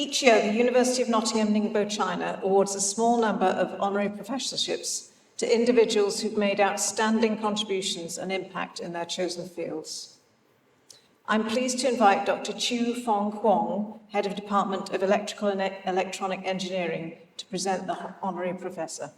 Each year, the University of Nottingham, Ningbo, China awards a small number of honorary professorships to individuals who've made outstanding contributions and impact in their chosen fields. I'm pleased to invite Dr. Chu Fong Huang, Head of Department of Electrical and Electronic Engineering, to present the honorary professor.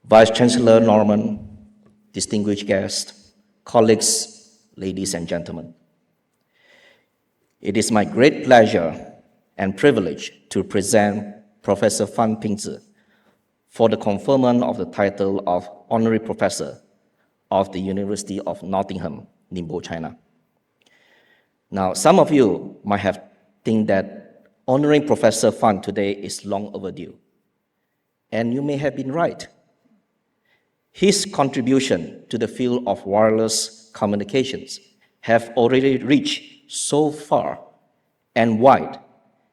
Vice-Chancellor Norman, distinguished guests, colleagues, ladies and gentlemen. It is my great pleasure and privilege to present Professor Fan Pingzhi for the conferment of the title of Honorary Professor of the University of Nottingham, Ningbo, China. Now, some of you might have think that honoring Professor Fan today is long overdue, and you may have been right. His contribution to the field of wireless communications have already reached so far and wide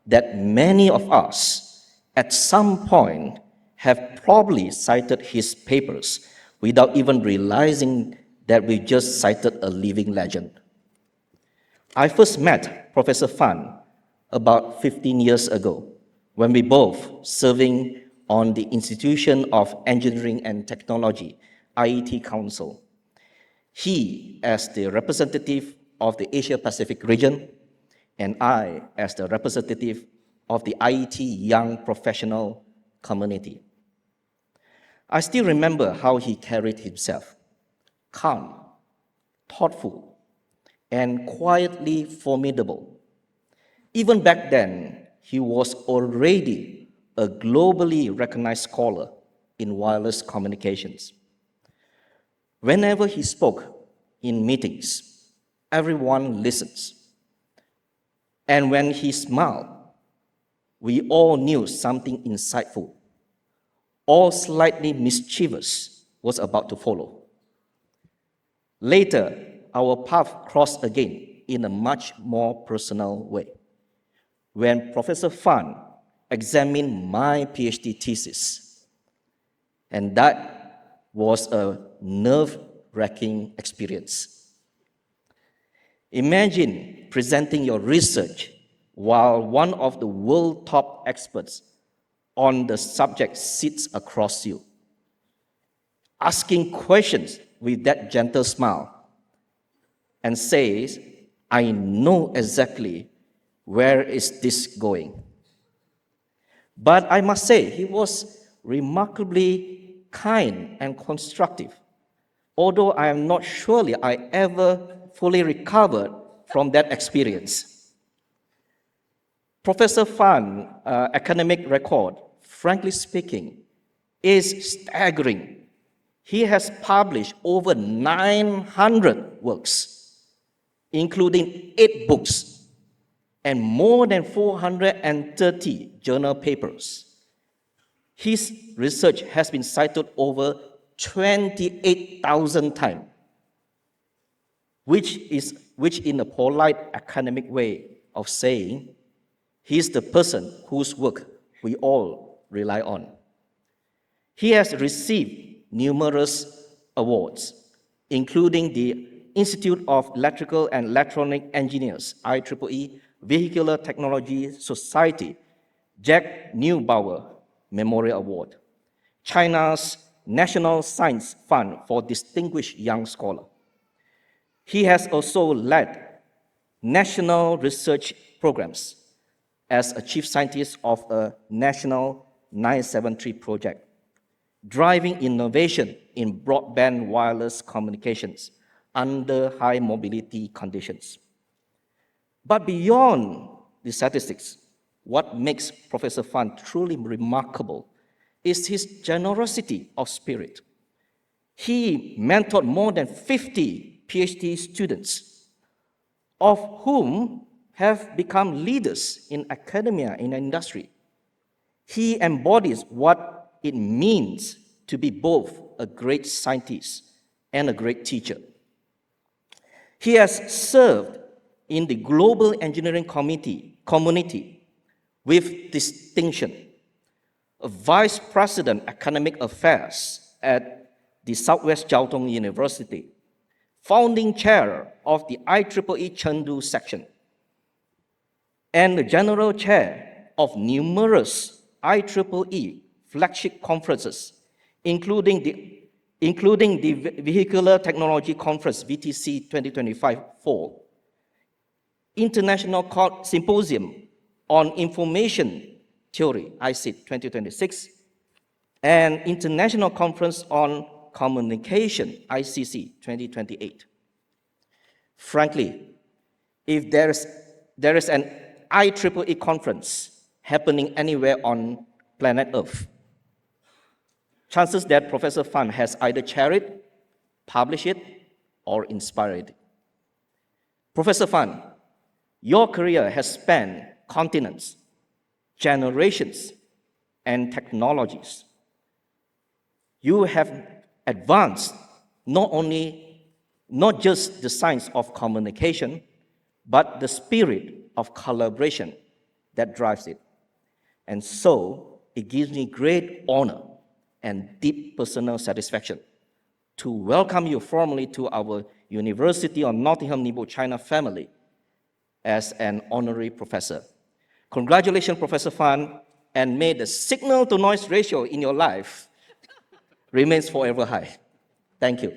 that many of us at some point have probably cited his papers without even realizing that we just cited a living legend. I first met Professor Fan about 15 years ago when we both serving on the Institution of Engineering and Technology, IET Council. He as the representative of the Asia-Pacific region, and I as the representative of the IET young professional community. I still remember how he carried himself, calm, thoughtful, and quietly formidable. Even back then, he was already a globally recognized scholar in wireless communications. Whenever he spoke in meetings, everyone listens. And when he smiled, we all knew something insightful or slightly mischievous was about to follow. Later, our path crossed again in a much more personal way, when Professor Fan examined my PhD thesis. And that was a nerve-wracking experience. Imagine presenting your research while one of the world top experts on the subject sits across you, asking questions with that gentle smile and says, "I know exactly where is this going." But I must say, he was remarkably kind and constructive, although I am not surely I ever fully recovered from that experience. Professor Fan's academic record, frankly speaking, is staggering. He has published over 900 works, including 8 books, and more than 430 journal papers. His research has been cited over 28,000 times, which in a polite academic way of saying, he's the person whose work we all rely on. He has received numerous awards, including the Institute of Electrical and Electronic Engineers, IEEE, Vehicular Technology Society, Jack Neubauer Memorial Award, China's National Science Fund for Distinguished Young Scholar. He has also led national research programs as a chief scientist of a national 973 project, driving innovation in broadband wireless communications under high mobility conditions. But beyond the statistics, what makes Professor Fan truly remarkable is his generosity of spirit. He mentored more than 50 PhD students, of whom have become leaders in academia and industry. He embodies what it means to be both a great scientist and a great teacher. He has served in the global engineering community with distinction, a Vice President Academic Affairs at the Southwest Jiao Tong University, founding chair of the IEEE Chengdu section, and the general chair of numerous IEEE flagship conferences, including the Vehicular Technology Conference, VTC 2025 Fall, International Symposium on Information Theory, ICIT 2026, and International Conference on Communication, ICC 2028. Frankly, if there is an IEEE conference happening anywhere on planet Earth, chances that Professor Fan has either chaired it, published it, or inspired it. Professor Fan, your career has spanned continents, generations, and technologies. You have advanced not just the science of communication, but the spirit of collaboration that drives it. And so it gives me great honor and deep personal satisfaction to welcome you formally to our University of Nottingham Nibo China family as an honorary professor. Congratulations, Professor Fan, and may the signal to noise ratio in your life remains forever high. Thank you.